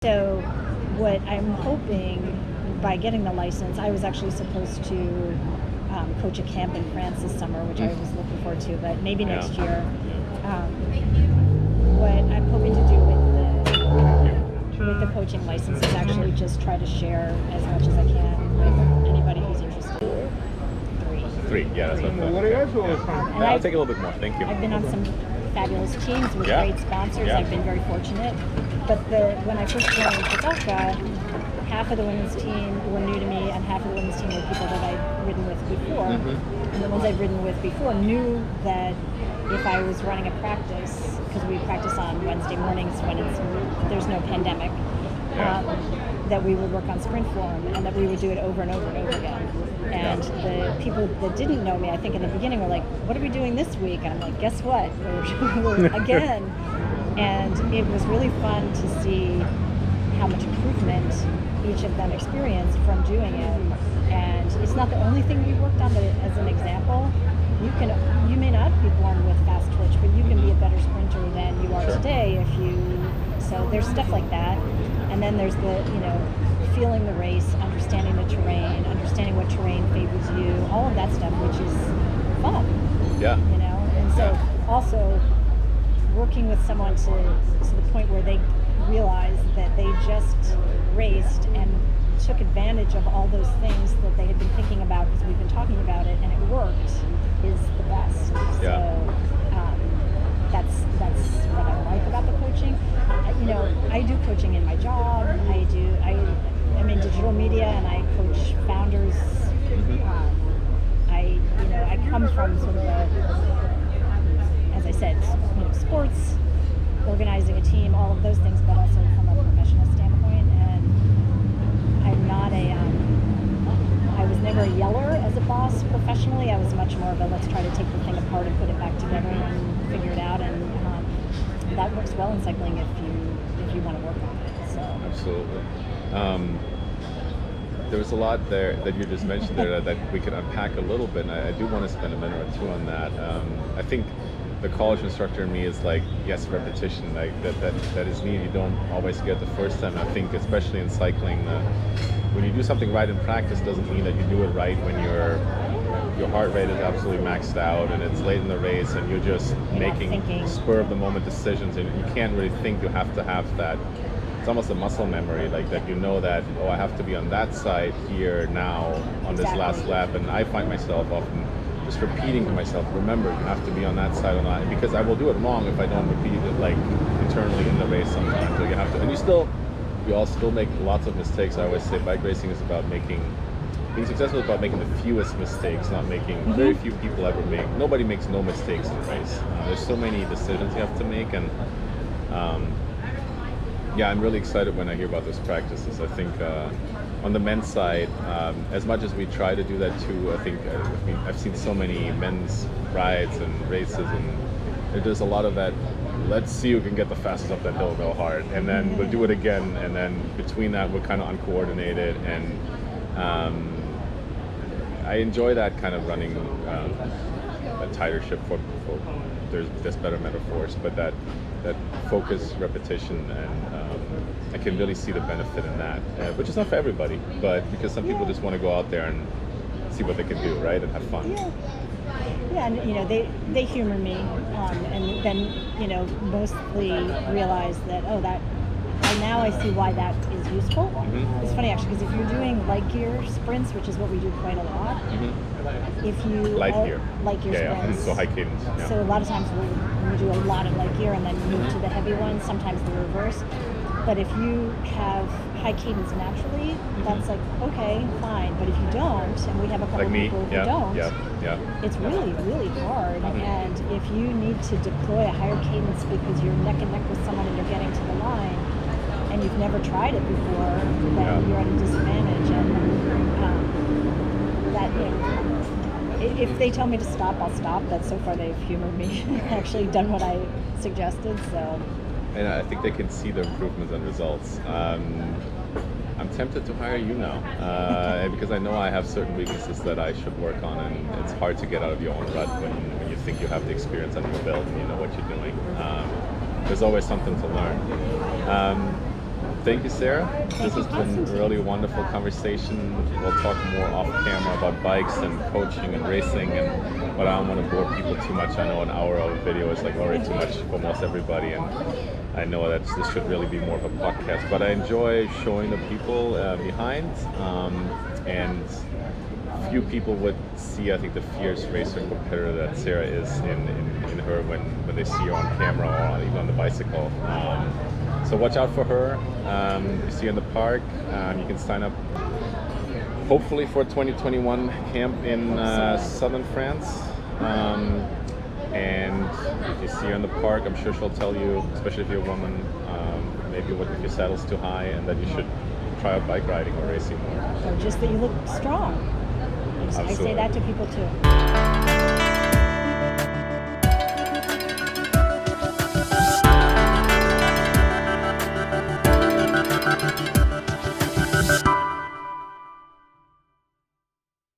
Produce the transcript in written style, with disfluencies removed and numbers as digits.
So what I'm hoping by getting the license, I was actually supposed to coach a camp in France this summer, which I was looking forward to, but maybe next year. What I'm hoping to do with the coaching license is actually just try to share as much as I can with anybody who's interested. Three, yeah, that's what I thought. And I'll take a little bit more, thank you. I've been on some fabulous teams with great sponsors. I've been very fortunate. But when I first joined Kozelka, half of the women's team were new to me, and half of the women's team were people that I'd ridden with before. And the ones I'd ridden with before knew that if I was running a practice, because we practice on Wednesday mornings when there's no pandemic, that we would work on sprint form and that we would do it over and over and over again. And the people that didn't know me, I think in the beginning were like, what are we doing this week? And I'm like, guess what? We're again. And it was really fun to see how much improvement each of them experienced from doing it. And it's not the only thing we worked on, but as an example, you may not be born with fast twitch, but you can be a better sprinter than you are today so there's stuff like that. And then there's the, feeling the race, understanding the terrain, understanding what terrain favors you, all of that stuff, which is fun. Yeah. And so also working with someone to the point where they realize that they just raced and took advantage of all those things that they had been thinking about because we've been talking about it and it worked is the best. Yeah. So that's what I like about the coaching. I do coaching in my job. I'm in digital media and I coach founders. I come from sort of as I said, sports, organizing a team, all of those things, but also from a professional standpoint. And I'm not I was never a yeller as a boss professionally. I was much more of a let's try to take the thing apart and put it back together and figure it out. And that works well in cycling if you want to work on it. So absolutely. There was a lot there that you just mentioned there that we could unpack a little bit, and I do want to spend a minute or two on that. I think the college instructor in me is like, yes, repetition, like that is needed. You don't always get the first time. I think especially in cycling, when you do something right in practice doesn't mean that you do it right when your heart rate is absolutely maxed out and it's late in the race and you're just making spur of the moment decisions and you can't really think. You have to have that. It's almost a muscle memory, like that that, I have to be on that side here now on this last lap. And I find myself often just repeating to myself, remember, you have to be on that side on that, because I will do it wrong if I don't repeat it like internally in the race sometimes. So you have to, and we all still make lots of mistakes. I always say bike racing is about being successful is about making the fewest mistakes, not making, very few people ever nobody makes no mistakes in a race. There's so many decisions you have to make, and I'm really excited when I hear about those practices. I think on the men's side, as much as we try to do that too, I think I've seen so many men's rides and races, and there's a lot of that. Let's see who can get the fastest up that hill real hard, and then we'll do it again. And then between that, we're kind of uncoordinated, and I enjoy that kind of running a tighter ship for there's better metaphors, but that focus, repetition, and I can really see the benefit in that, which is not for everybody, but because some people just want to go out there and see what they can do, right, and have fun. Yeah, and they humor me, and then mostly realize that now I see why that is useful. It's funny actually, because if you're doing light gear sprints, which is what we do quite a lot, if you light gear sprints, so high cadence. So a lot of times we do a lot of light gear and then move to the heavy ones. Sometimes the reverse. But if you have high cadence naturally, that's like, okay, fine. But if you don't, and we have a couple of people who don't, it's really, really hard. And if you need to deploy a higher cadence because you're neck and neck with someone and you're getting to the line, and you've never tried it before, then you're at a disadvantage. And if they tell me to stop, I'll stop. But so far they've humored me, actually done what I suggested. So. And I think they can see the improvements and results. I'm tempted to hire you now because I know I have certain weaknesses that I should work on, and it's hard to get out of your own rut when you think you have the experience under your belt and you know what you're doing. There's always something to learn. Thank you, Sarah. This you, has been a Constantine. really wonderful conversation. We'll talk more off camera about bikes and coaching and racing, but I don't want to bore people too much. I know an hour of video is like already too much for most everybody, and I know that this should really be more of a podcast. But I enjoy showing the people behind, and few people would see, I think, the fierce racer competitor that Sarah is in her when they see her on camera or even on the bicycle. So watch out for her. You see her in the park. You can sign up hopefully for a 2021 camp in southern France. And if you see her in the park, I'm sure she'll tell you, especially if you're a woman, maybe if your saddle's too high and that you should try out bike riding or racing more. Or just that you look strong. I say Absolutely. that to people too.